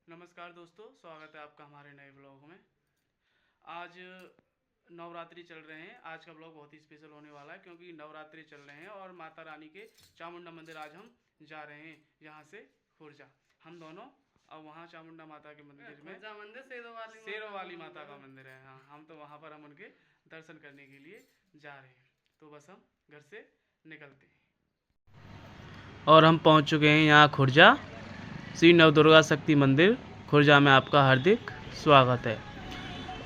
नमस्कार दोस्तों, स्वागत है आपका हमारे नए ब्लॉग में। आज नवरात्रि चल रहे हैं। आज का ब्लॉग बहुत ही स्पेशल होने वाला है क्योंकि नवरात्रि चल रहे हैं और माता रानी के चामुंडा मंदिर आज हम जा रहे हैं। यहाँ से खुर्जा हम दोनों अब वहाँ चामुंडा माता के मंदिर में मंदिर शेरों वाली माता का मंदिर है। हाँ, हम तो वहाँ पर हम उनके दर्शन करने के लिए जा रहे हैं। तो बस हम घर से निकलते हैं और हम पहुँच चुके हैं यहाँ खुर्जा श्री नवदुर्गा शक्ति मंदिर खुर्जा में। आपका हार्दिक स्वागत है।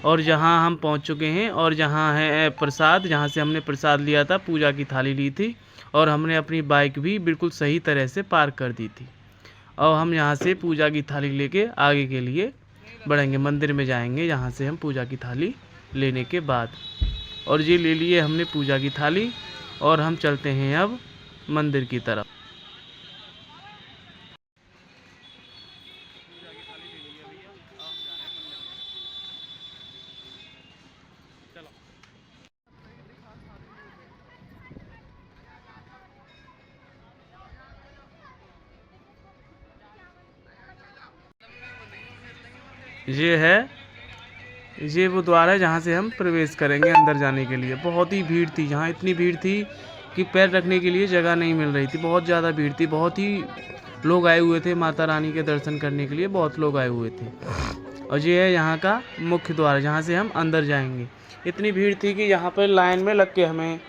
और जहां हम पहुंच चुके हैं और जहां है प्रसाद, जहां से हमने प्रसाद लिया था, पूजा की थाली ली थी और हमने अपनी बाइक भी बिल्कुल सही तरह से पार्क कर दी थी। और हम यहां से पूजा की थाली लेके आगे के लिए बढ़ेंगे, मंदिर में जाएंगे यहां से हम पूजा की थाली लेने के बाद। और ये ले लिए हमने पूजा की थाली और हम चलते हैं अब मंदिर की तरफ। ये वो द्वार है जहाँ से हम प्रवेश करेंगे अंदर जाने के लिए। बहुत ही भीड़ थी यहाँ, इतनी भीड़ थी कि पैर रखने के लिए जगह नहीं मिल रही थी। बहुत ज़्यादा भीड़ थी, बहुत ही लोग आए हुए थे माता रानी के दर्शन करने के लिए, बहुत लोग आए हुए थे। और ये है यहाँ का मुख्य द्वार जहाँ से हम अंदर जाएंगे। इतनी भीड़ थी कि यहाँ पर लाइन में लग के हमें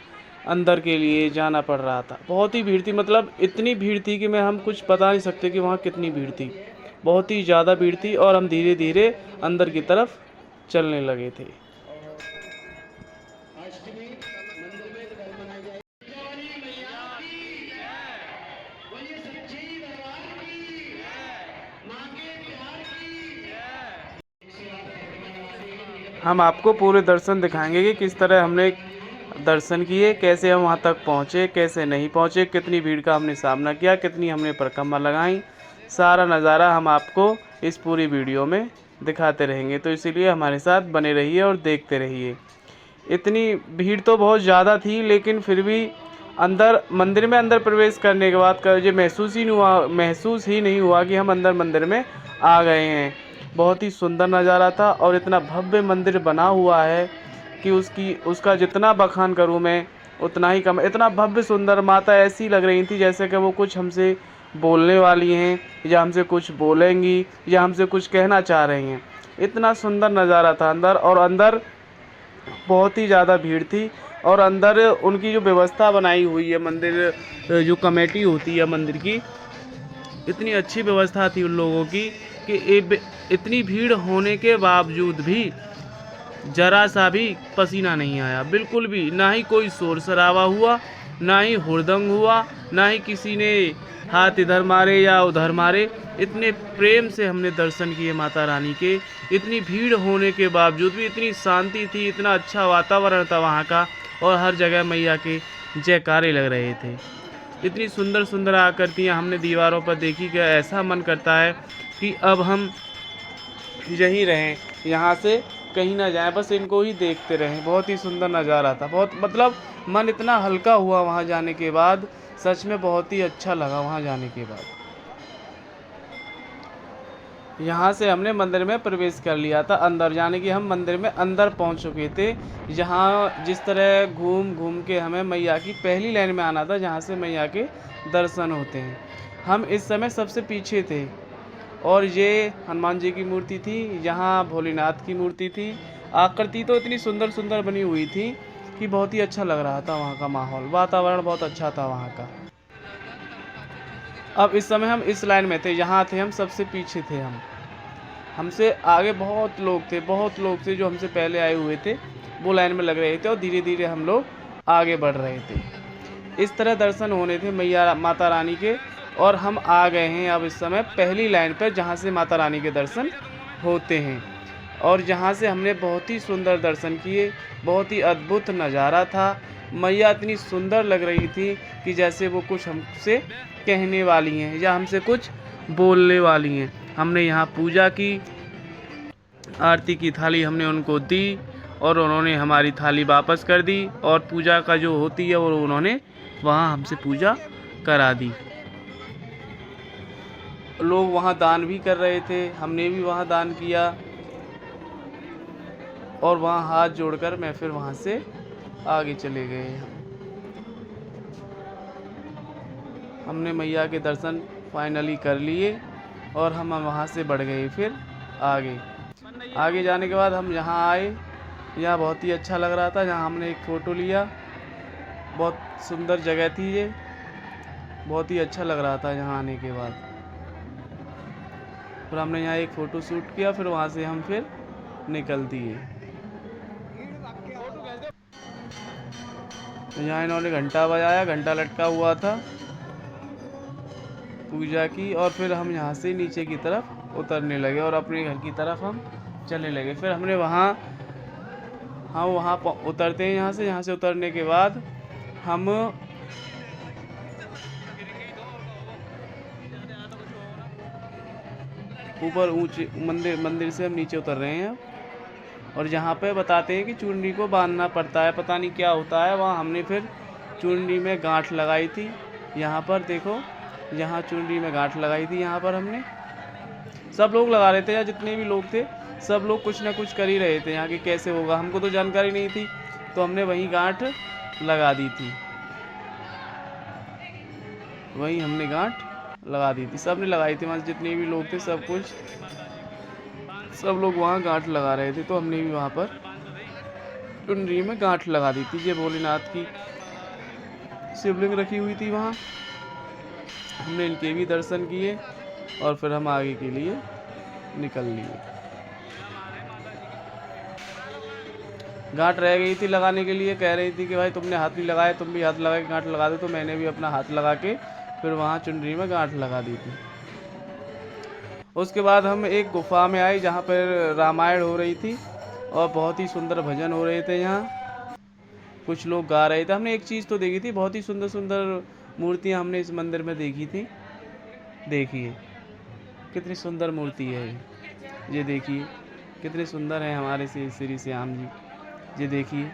अंदर के लिए जाना पड़ रहा था। बहुत ही भीड़ थी, मतलब इतनी भीड़ थी कि हम कुछ बता नहीं सकते कि वहाँ कितनी भीड़ थी। बहुत ही ज़्यादा भीड़ थी और हम धीरे धीरे अंदर की तरफ चलने लगे थे। हम आपको पूरे दर्शन दिखाएंगे कि किस तरह हमने दर्शन किए, कैसे हम वहाँ तक पहुँचे, कैसे नहीं पहुँचे, कितनी भीड़ का हमने सामना किया, कितनी हमने परिक्रमा लगाई। सारा नज़ारा हम आपको इस पूरी वीडियो में दिखाते रहेंगे, तो इसीलिए हमारे साथ बने रहिए और देखते रहिए। इतनी भीड़ तो बहुत ज़्यादा थी, लेकिन फिर भी अंदर मंदिर में अंदर प्रवेश करने के बाद मुझे महसूस ही नहीं हुआ कि हम अंदर मंदिर में आ गए हैं। बहुत ही सुंदर नज़ारा था और इतना भव्य मंदिर बना हुआ है कि उसका जितना बखान करूं मैं उतना ही कम। इतना भव्य सुंदर, माता ऐसी लग रही थी जैसे कि वो कुछ हमसे बोलने वाली हैं या हमसे कुछ बोलेंगी या हमसे कुछ कहना चाह रही हैं। इतना सुंदर नज़ारा था अंदर। और अंदर बहुत ही ज़्यादा भीड़ थी और अंदर उनकी जो व्यवस्था बनाई हुई है, मंदिर जो कमेटी होती है मंदिर की, इतनी अच्छी व्यवस्था थी उन लोगों की कि इतनी भीड़ होने के बावजूद भी जरा सा भी पसीना नहीं आया, बिल्कुल भी। ना ही कोई शोर शराबा हुआ, ना ही हुड़दंग हुआ, ना ही किसी ने हाथ इधर मारे या उधर मारे। इतने प्रेम से हमने दर्शन किए माता रानी के। इतनी भीड़ होने के बावजूद भी इतनी शांति थी, इतना अच्छा वातावरण था वहाँ का और हर जगह मैया के जयकारे लग रहे थे। इतनी सुंदर सुंदर आकृतियाँ हमने दीवारों पर देखी कि ऐसा मन करता है कि अब हम यहीं रहें, यहाँ से कहीं ना जाएं, बस इनको ही देखते रहें। बहुत ही सुंदर नज़ारा था, बहुत मतलब मन इतना हल्का हुआ वहाँ जाने के बाद। सच में बहुत ही अच्छा लगा वहाँ जाने के बाद। यहाँ से हमने मंदिर में प्रवेश कर लिया था। अंदर जाने की हम मंदिर में अंदर पहुँच चुके थे। जहाँ जिस तरह घूम घूम के हमें मैया की पहली लाइन में आना था, जहाँ से मैया के दर्शन होते हैं। हम इस समय सबसे पीछे थे और ये हनुमान जी की मूर्ति थी, यहाँ भोलेनाथ की मूर्ति थी। आकृति तो इतनी सुंदर सुंदर बनी हुई थी कि बहुत ही अच्छा लग रहा था। वहाँ का माहौल, वातावरण बहुत अच्छा था वहाँ का। अब इस समय हम इस लाइन में थे, यहाँ थे हम सबसे पीछे थे। हमसे आगे बहुत लोग थे जो हमसे पहले आए हुए थे, वो लाइन में लग रहे थे और धीरे धीरे हम लोग आगे बढ़ रहे थे। इस तरह दर्शन होने थे मैया माता रानी के और हम आ गए हैं अब इस समय पहली लाइन पर, जहाँ से माता रानी के दर्शन होते हैं। और जहाँ से हमने बहुत ही सुंदर दर्शन किए, बहुत ही अद्भुत नज़ारा था। मैया इतनी सुंदर लग रही थी कि जैसे वो कुछ हमसे कहने वाली हैं या हमसे कुछ बोलने वाली हैं। हमने यहाँ पूजा की, आरती की थाली हमने उनको दी और उन्होंने हमारी थाली वापस कर दी और पूजा का जो होती है वो उन्होंने वहाँ हमसे पूजा करा दी। लोग वहाँ दान भी कर रहे थे, हमने भी वहाँ दान किया और वहाँ हाथ जोड़कर मैं फिर वहाँ से आगे चले गए। हमने मैया के दर्शन फाइनली कर लिए और हम वहाँ से बढ़ गए फिर आगे जाने के बाद हम यहाँ आए। यहाँ बहुत ही अच्छा लग रहा था, यहाँ हमने एक फ़ोटो लिया। बहुत सुंदर जगह थी ये, बहुत ही अच्छा लग रहा था यहाँ आने के बाद। फिर हमने यहाँ एक फ़ोटो शूट किया, फिर वहाँ से हम फिर निकल दिए। यहाँ इन्होंने घंटा बजाया, घंटा लटका हुआ था पूजा की, और फिर हम यहाँ से नीचे की तरफ उतरने लगे और अपने घर की तरफ हम चलने लगे। फिर हमने वहाँ उतरते हैं यहाँ से उतरने के बाद हम ऊपर ऊंचे मंदिर से हम नीचे उतर रहे हैं। और यहाँ पे बताते हैं कि चुनरी को बांधना पड़ता है, पता नहीं क्या होता है। वहाँ हमने फिर चुनरी में गांठ लगाई थी। यहाँ पर देखो, यहाँ चुनरी में गांठ लगाई थी। यहाँ पर हमने सब लोग लगा रहे थे, या जितने भी लोग थे सब लोग कुछ ना कुछ कर ही रहे थे। यहाँ के कैसे होगा हमको तो जानकारी नहीं थी, तो हमने वहीं गांठ लगा दी थी, वहीं हमने गांठ लगा दी थी। सब ने लगाई थी, वहाँ जितने भी लोग थे सब लोग वहाँ गांठ लगा रहे थे। तो हमने भी वहाँ पर चुनरी में गांठ लगा दी थी। ये भोलेनाथ की शिवलिंग रखी हुई थी वहाँ, हमने इनके भी दर्शन किए और फिर हम आगे के लिए निकल लिए। गांठ रह गई थी लगाने के लिए, कह रही थी कि भाई तुमने हाथ नहीं लगाया, तुम भी हाथ लगा के गांठ लगा दो। तो मैंने भी अपना हाथ लगा के फिर वहाँ चुनरी में गांठ लगा दी थी। उसके बाद हम एक गुफा में आए जहाँ पर रामायण हो रही थी और बहुत ही सुंदर भजन हो रहे थे। यहाँ कुछ लोग गा रहे थे। हमने एक चीज़ तो देखी थी, बहुत ही सुंदर सुंदर मूर्तियाँ हमने इस मंदिर में देखी थी। देखिए कितनी सुंदर मूर्ति है ये देखिए कितने सुंदर हैं हमारे श्री श्याम जी। ये देखिए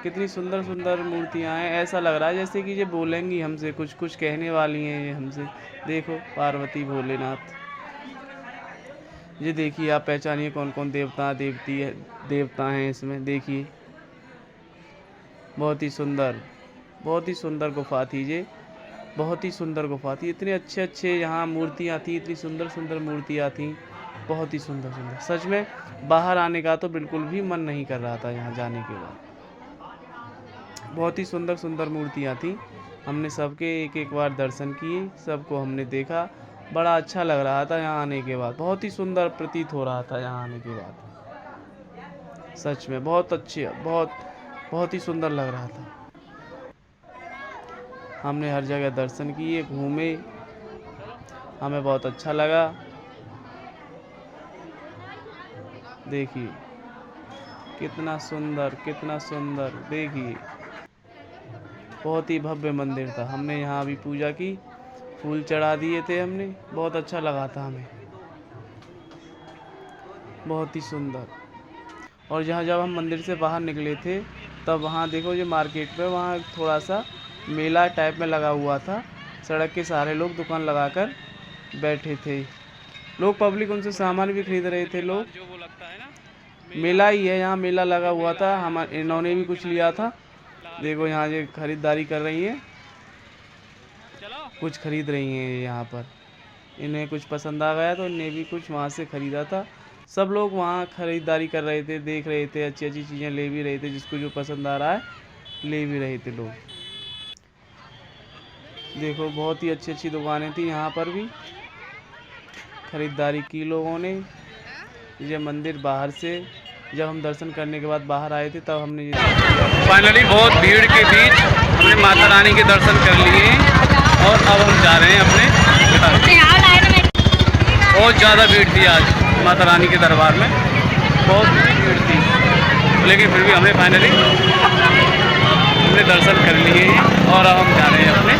कितनी सुंदर सुंदर मूर्तियाँ हैं। ऐसा लग रहा है जैसे कि ये बोलेंगी हमसे, कुछ कहने वाली हैं ये हमसे। देखो पार्वती भोलेनाथ। ये देखिए, आप पहचानिए कौन कौन देवता हैं इसमें। देखिए बहुत ही सुंदर गुफा थी ये, बहुत ही सुंदर गुफा थी। इतने अच्छे यहाँ मूर्तियाँ थी, इतनी सुंदर मूर्तियाँ थी, बहुत ही सुंदर। सच में बाहर आने का तो बिल्कुल भी मन नहीं कर रहा था यहाँ जाने के बाद। बहुत ही सुंदर मूर्तियाँ थी। हमने सबके एक बार दर्शन किए, सबको हमने देखा। बड़ा अच्छा लग रहा था यहाँ आने के बाद, बहुत ही सुंदर प्रतीत हो रहा था यहाँ आने के बाद। सच में बहुत अच्छे, बहुत ही सुंदर लग रहा था। हमने हर जगह दर्शन किए, घूमे, हमें बहुत अच्छा लगा। देखिए कितना सुंदर देखिए, बहुत ही भव्य मंदिर था। हमने यहाँ भी पूजा की, फूल चढ़ा दिए थे हमने, बहुत अच्छा लगा था हमें, बहुत ही सुंदर। और जब हम मंदिर से बाहर निकले थे तब वहाँ देखो, ये मार्केट पे वहाँ थोड़ा सा मेला टाइप में लगा हुआ था। सड़क के सारे लोग दुकान लगाकर बैठे थे, लोग पब्लिक उनसे सामान भी खरीद रहे थे। लोग जो वो लगता है ना, मेला ही है, यहाँ मेला लगा हुआ था। इन्होंने भी कुछ लिया था। देखो यहाँ ये खरीदारी कर रही हैं, कुछ खरीद रही हैं यहाँ पर। इन्हें कुछ पसंद आ गया तो इन्हें भी कुछ वहाँ से ख़रीदा था। सब लोग वहाँ ख़रीदारी कर रहे थे, देख रहे थे, अच्छी चीज़ें ले भी रहे थे। जिसको जो पसंद आ रहा है ले भी रहे थे लोग। देखो बहुत ही अच्छी दुकानें थी यहाँ पर भी, ख़रीदारी की लोगों ने। ये मंदिर बाहर से जब हम दर्शन करने के बाद बाहर आए थे तब हमने फाइनली बहुत भीड़ के बीच हमने माता रानी के दर्शन कर लिए और अब हम जा रहे हैं अपने। बहुत ज़्यादा भीड़ थी आज माता रानी के दरबार में, बहुत भीड़ थी, लेकिन फिर भी हमने फाइनली दर्शन कर लिए और अब हम जा रहे हैं अपने